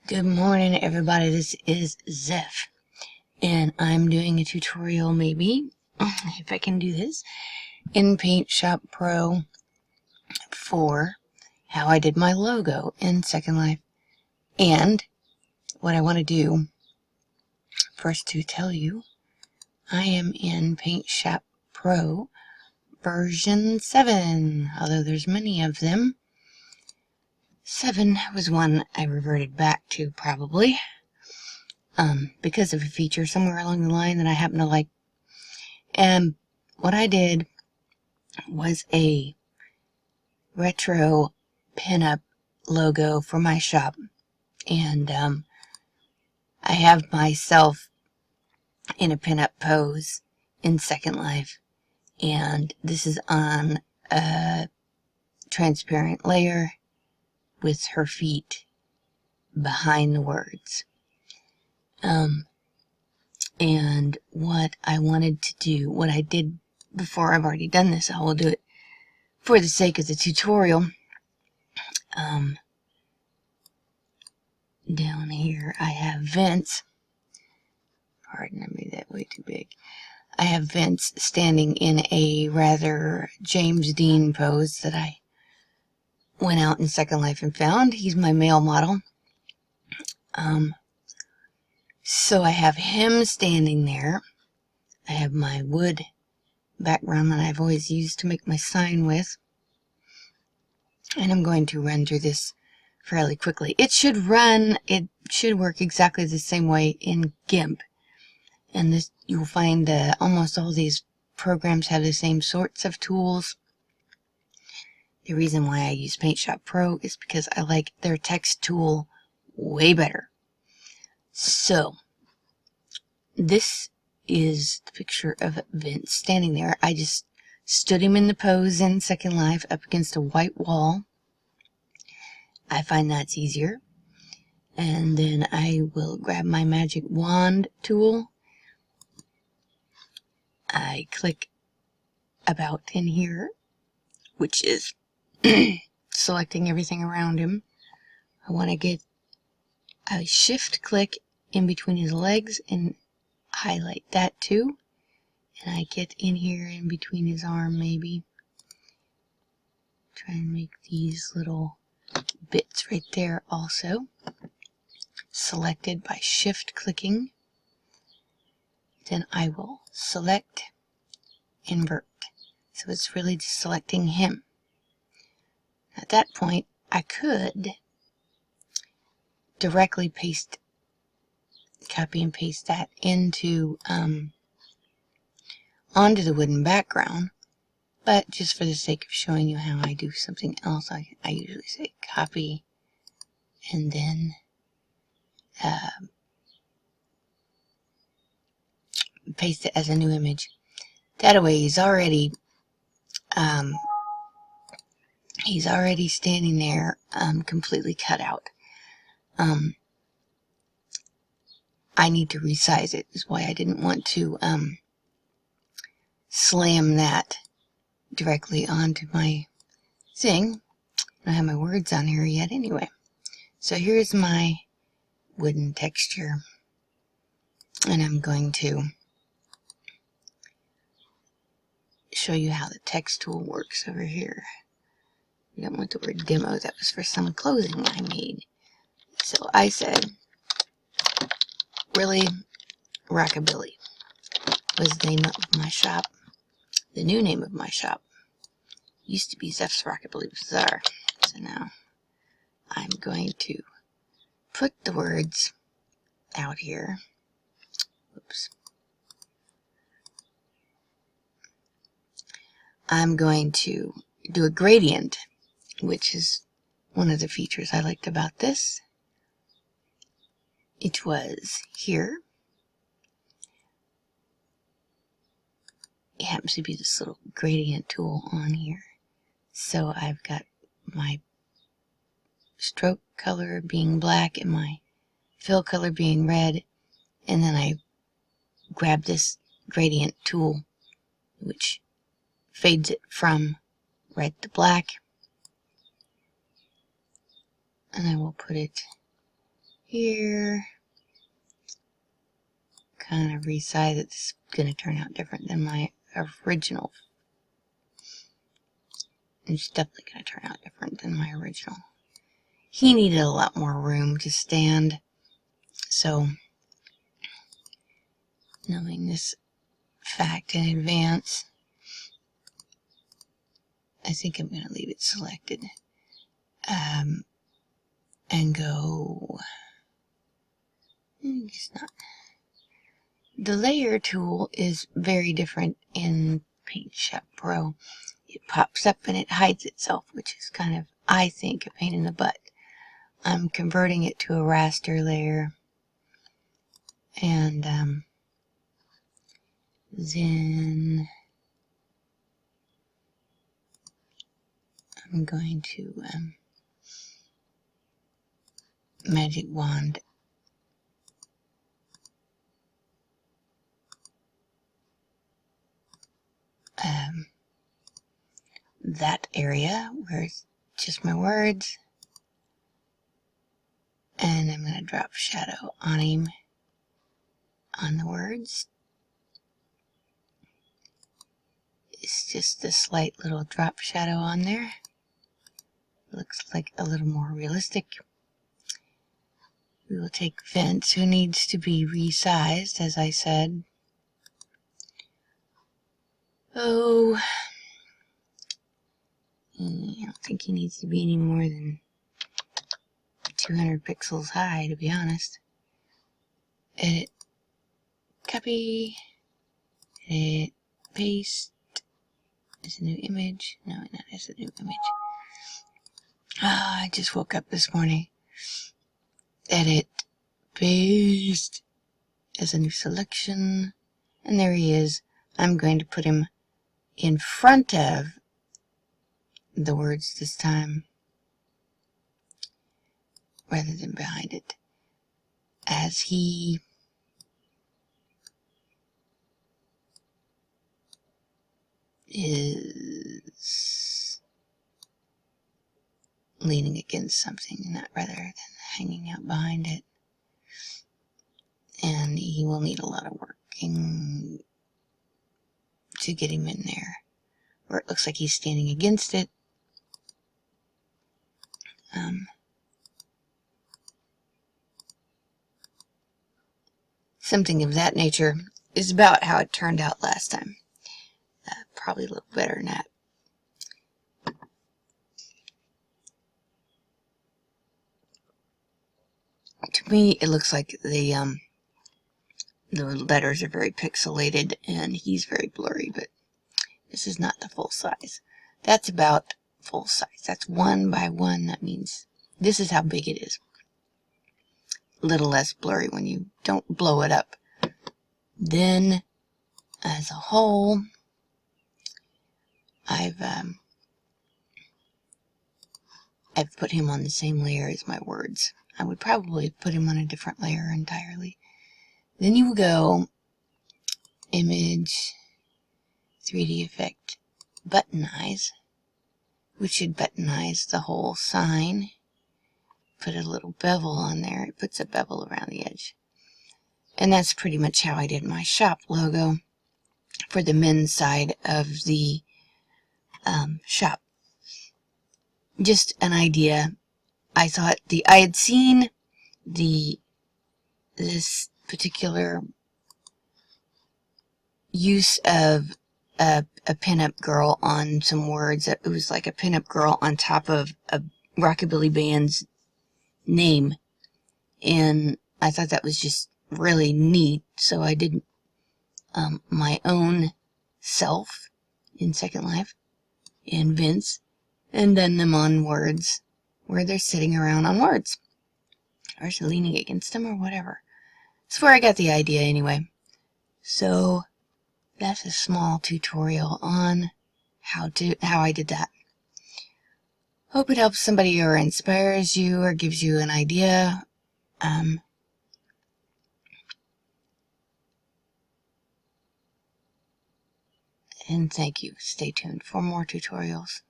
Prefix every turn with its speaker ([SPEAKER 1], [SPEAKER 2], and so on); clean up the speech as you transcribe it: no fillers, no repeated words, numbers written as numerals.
[SPEAKER 1] Good morning, everybody. This is Zeph, and I'm doing a tutorial, maybe, if I can do this, in Paint Shop Pro for how I did my logo in Second Life. And what I want to do, first to tell you, I am in Paint Shop Pro version 7, although there's many of them. 7 was one I reverted back to, probably. Because of a feature somewhere along the line that I happen to like. And what I did was a retro pinup logo for my shop. And I have myself in a pinup pose in Second Life. And this is on a transparent layer with her feet behind the words. And what I wanted to do, what I did before, I've already done this, I will do it for the sake of the tutorial. Down here I have vents. Pardon, I made that way too big. I have vents standing in a rather James Dean pose that I went out in Second Life and found. He's my male model. So I have him standing there. I have my wood background that I've always used to make my sign with. And I'm going to run through this fairly quickly. It should work exactly the same way in Gimp. And this, you'll find almost all these programs have the same sorts of tools. The reason why I use Paint Shop Pro is because I like their text tool way better. So, this is the picture of Vince standing there. I just stood him in the pose in Second Life up against a white wall. I find that's easier. And then I will grab my magic wand tool. I click about in here, which is selecting everything around him. I shift click in between his legs and highlight that too. And I get in here in between his arm, maybe. Try and make these little bits right there also. Selected by shift clicking. Then I will select, invert. So it's really just selecting him. At that point, I could directly copy and paste that into onto the wooden background, but just for the sake of showing you how I do something else, I usually say copy and then paste it as a new image. That way he's already standing there, completely cut out. I need to resize it, is why I didn't want to slam that directly onto my thing. I don't have my words on here yet anyway. So here's my wooden texture. And I'm going to show you how the text tool works over here. You don't want the word demo, that was for some clothing I made. So I said, really, Rockabilly was the name of my shop. The new name of my shop used to be Zeph's Rockabilly Bazaar. So now I'm going to put the words out here. Oops. I'm going to do a gradient, which is one of the features I liked about this. It was here. It happens to be this little gradient tool on here. So I've got my stroke color being black and my fill color being red. And then I grab this gradient tool, which fades it from red to black. And I will put it here. Kind of resize it. It's going to turn out different than my original. It's definitely going to turn out different than my original. He needed a lot more room to stand. So, knowing this fact in advance, I think I'm going to leave it selected. And go, I guess not. The layer tool is very different in Paint Shop Pro. It pops up and it hides itself, which is kind of, I think, a pain in the butt. I'm converting it to a raster layer. And then I'm going to magic wand that area where it's just my words, and I'm going to drop shadow on him on the words. It's just a slight little drop shadow on there. Looks like a little more realistic. We will take Vince, who needs to be resized, as I said. Oh, I don't think he needs to be any more than 200 pixels high, to be honest. Edit, copy, edit, paste. As a new image. No, not as a new image. I just woke up this morning. Edit, paste, as a new selection. And there he is. I'm going to put him in front of the words this time, rather than behind it, as he is leaning against something, not rather than hanging out behind it. And he will need a lot of working to get him in there, where it looks like he's standing against it. Something of that nature is about how it turned out last time. Probably a little better than that. To me, it looks like the letters are very pixelated and he's very blurry, but this is not the full size. That's about full size. That's 1 by 1. That means this is how big it is. A little less blurry when you don't blow it up. Then, as a whole, I've put him on the same layer as my words. I would probably put him on a different layer entirely. Then you will go Image, 3D Effect, Buttonize, which should buttonize the whole sign. Put a little bevel on there. It puts a bevel around the edge. And that's pretty much how I did my shop logo for the men's side of the shop. Just an idea. I thought I had seen this particular use of a pinup girl on some words. It was like a pinup girl on top of a rockabilly band's name, and I thought that was just really neat. So I did my own self in Second Life and Vince, and done them on words where they're sitting around on words or leaning against them or whatever. That's where I got the idea anyway. So that's a small tutorial on how I did that. Hope it helps somebody or inspires you or gives you an idea. And thank you. Stay tuned for more tutorials.